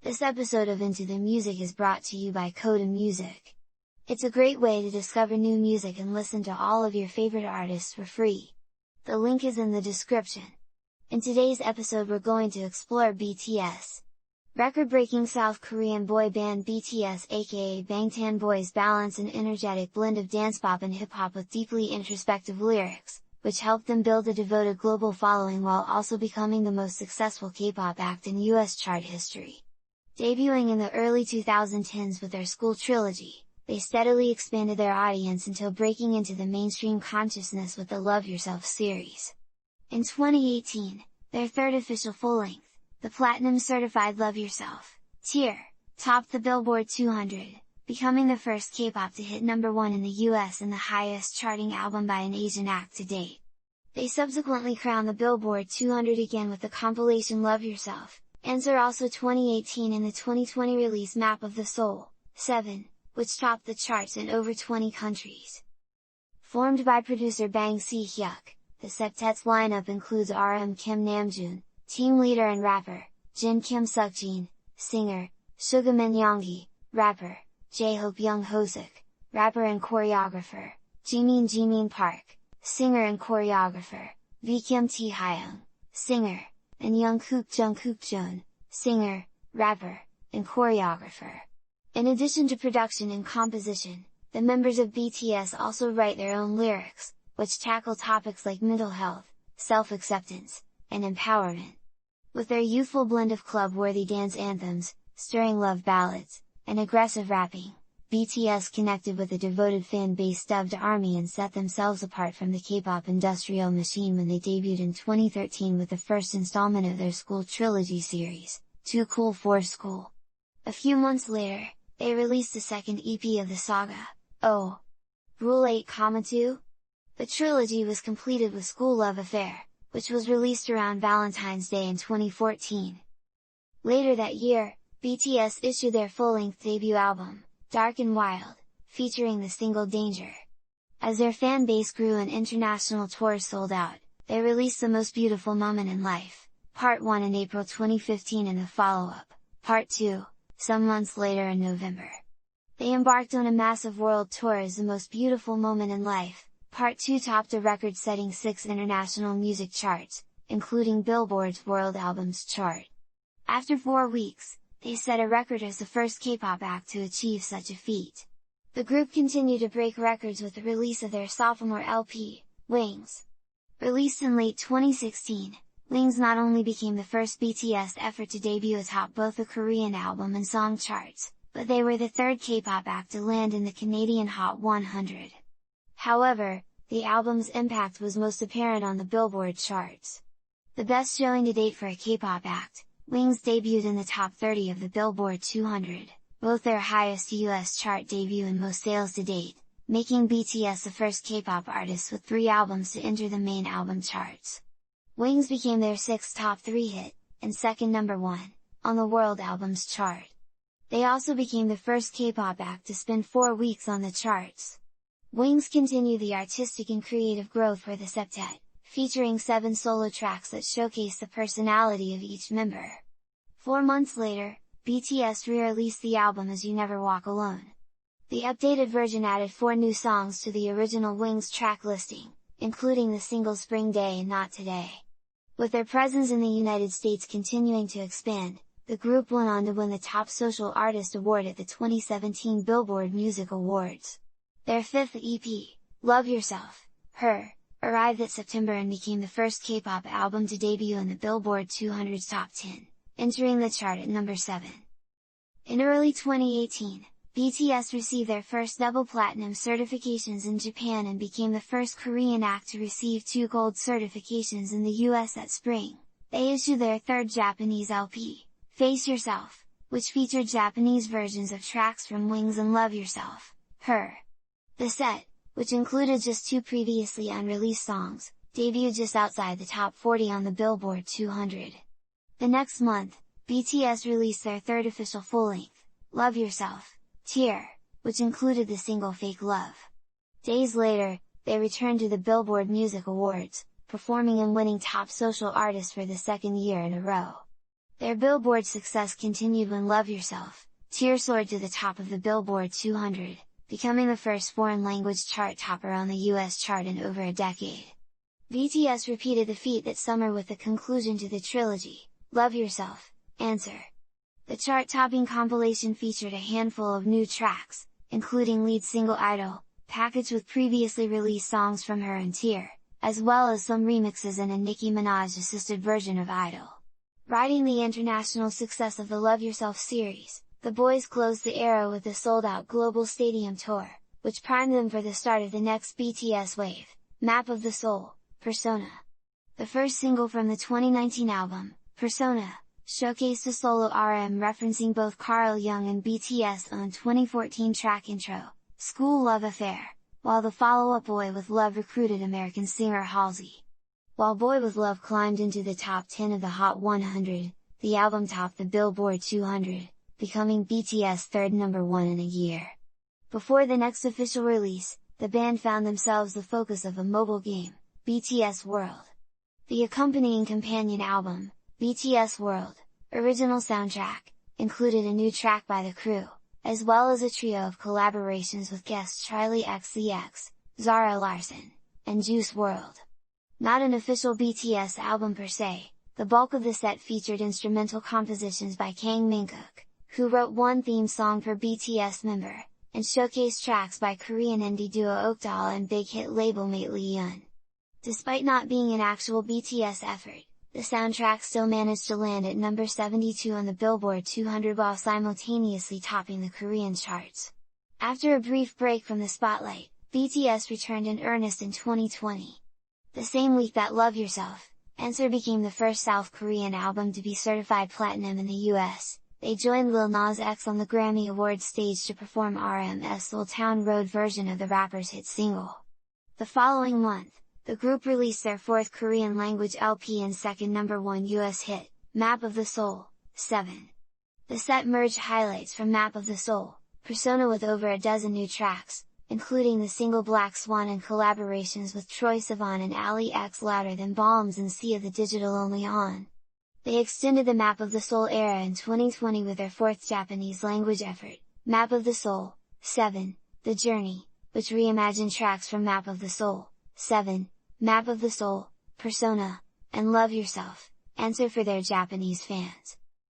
This episode of Into the Music is brought to you by Coda Music. It's a great way to discover new music and listen to all of your favorite artists for free. The link is in the description. In today's episode we're going to explore BTS. Record-breaking South Korean boy band BTS aka Bangtan Boys balance an energetic blend of dance pop and hip-hop with deeply introspective lyrics, which helped them build a devoted global following while also becoming the most successful K-pop act in US chart history. Debuting in the early 2010s with their Skool trilogy, they steadily expanded their audience until breaking into the mainstream consciousness with the Love Yourself series. In 2018, their third official full-length, the platinum-certified Love Yourself tier, topped the Billboard 200, becoming the first K-pop to hit number 1 in the US and the highest charting album by an Asian act to date. They subsequently crowned the Billboard 200 again with the compilation Love Yourself, Answer also 2018 and the 2020 release Map of the Soul, 7, which topped the charts in over 20 countries. Formed by producer Bang Si-hyuk, the septet's lineup includes RM Kim Namjoon, team leader and rapper, Jin Kim Seokjin, singer, Sugamin Yoongi, rapper, J-Hope Young Hosuk, rapper and choreographer, Jimin Park, singer and choreographer, V Kim Taehyung, singer, and Jungkook Jeon, singer, rapper, and choreographer. In addition to production and composition, the members of BTS also write their own lyrics, which tackle topics like mental health, self-acceptance, and empowerment. With their youthful blend of club-worthy dance anthems, stirring love ballads, and aggressive rapping, BTS connected with a devoted fan base dubbed ARMY and set themselves apart from the K-pop industrial machine when they debuted in 2013 with the first installment of their Skool trilogy series, Too Cool for Skool. A few months later, they released the second EP of the saga, Oh! Rule 8,2? The trilogy was completed with Skool Love Affair, which was released around Valentine's Day in 2014. Later that year, BTS issued their full-length debut album, Dark and Wild, featuring the single Danger. As their fan base grew and international tours sold out, they released The Most Beautiful Moment in Life, Part 1 in April 2015 and the follow-up, Part 2, some months later in November. They embarked on a massive world tour as The Most Beautiful Moment in Life, Part 2 topped a record-setting 6 international music charts, including Billboard's World Albums chart. After 4 weeks, they set a record as the first K-pop act to achieve such a feat. The group continued to break records with the release of their sophomore LP, Wings. Released in late 2016, Wings not only became the first BTS effort to debut atop both the Korean album and song charts, but they were the third K-pop act to land in the Canadian Hot 100. However, the album's impact was most apparent on the Billboard charts. The best showing to date for a K-pop act, Wings debuted in the top 30 of the Billboard 200, both their highest US chart debut and most sales to date, making BTS the first K-pop artist with 3 albums to enter the main album charts. Wings became their 6th top 3 hit, and second number 1, on the World Albums chart. They also became the first K-pop act to spend 4 weeks on the charts. Wings continue the artistic and creative growth for the septet, featuring 7 solo tracks that showcase the personality of each member. 4 months later, BTS re-released the album As You Never Walk Alone. The updated version added 4 new songs to the original Wings track listing, including the singles Spring Day and Not Today. With their presence in the United States continuing to expand, the group went on to win the Top Social Artist Award at the 2017 Billboard Music Awards. Their 5th EP, Love Yourself, Her, arrived that September and became the first K-pop album to debut in the Billboard 200's top 10, entering the chart at number 7. In early 2018, BTS received their first double platinum certifications in Japan and became the first Korean act to receive 2 gold certifications in the US that spring. They issued their 3rd Japanese LP, Face Yourself, which featured Japanese versions of tracks from Wings and Love Yourself, Her. The set, which included just 2 previously unreleased songs, debuted just outside the top 40 on the Billboard 200. The next month, BTS released their 3rd official full-length, Love Yourself, tier, which included the single Fake Love. Days later, they returned to the Billboard Music Awards, performing and winning Top Social Artist for the 2nd year in a row. Their Billboard success continued when Love Yourself, Tear soared to the top of the Billboard 200, becoming the first foreign language chart topper on the US chart in over a decade. BTS repeated the feat that summer with the conclusion to the trilogy, Love Yourself, Answer. The chart-topping compilation featured a handful of new tracks, including lead single Idol, packaged with previously released songs from her and Tear, as well as some remixes and a Nicki Minaj-assisted version of Idol. Riding the international success of the Love Yourself series, the boys closed the era with a sold-out global stadium tour, which primed them for the start of the next BTS wave, Map of the Soul, Persona. The first single from the 2019 album, Persona, showcased a solo RM referencing both Carl Jung and BTS' own 2014 track intro, Skool Love Affair, while the follow-up Boy With Love recruited American singer Halsey. While Boy With Love climbed into the top 10 of the Hot 100, the album topped the Billboard 200, becoming BTS' third number one in a year. Before the next official release, the band found themselves the focus of a mobile game, BTS World. The accompanying companion album, BTS World, original soundtrack, included a new track by the crew, as well as a trio of collaborations with guests Charlie XCX, Zara Larsson, and Juice WRLD. Not an official BTS album per se, the bulk of the set featured instrumental compositions by Kang Mingkook, who wrote one theme song per BTS member, and showcased tracks by Korean indie duo Oakdal and big hit label mate Lee Yoon. Despite not being an actual BTS effort, the soundtrack still managed to land at number 72 on the Billboard 200 while simultaneously topping the Korean charts. After a brief break from the spotlight, BTS returned in earnest in 2020. The same week that Love Yourself, Answer became the first South Korean album to be certified platinum in the US, they joined Lil Nas X on the Grammy Awards stage to perform RM's Old Town Road version of the rapper's hit single. The following month, the group released their fourth Korean language LP and second number one US hit, Map of the Soul, 7. The set merged highlights from Map of the Soul, Persona with over a dozen new tracks, including the single Black Swan and collaborations with Troye Sivan and Ali X Louder Than Bombs and Sia the Digital Only On. They extended the Map of the Soul era in 2020 with their fourth Japanese language effort, Map of the Soul, 7, The Journey, which reimagined tracks from Map of the Soul, 7, Map of the Soul, Persona, and Love Yourself, Answer for their Japanese fans.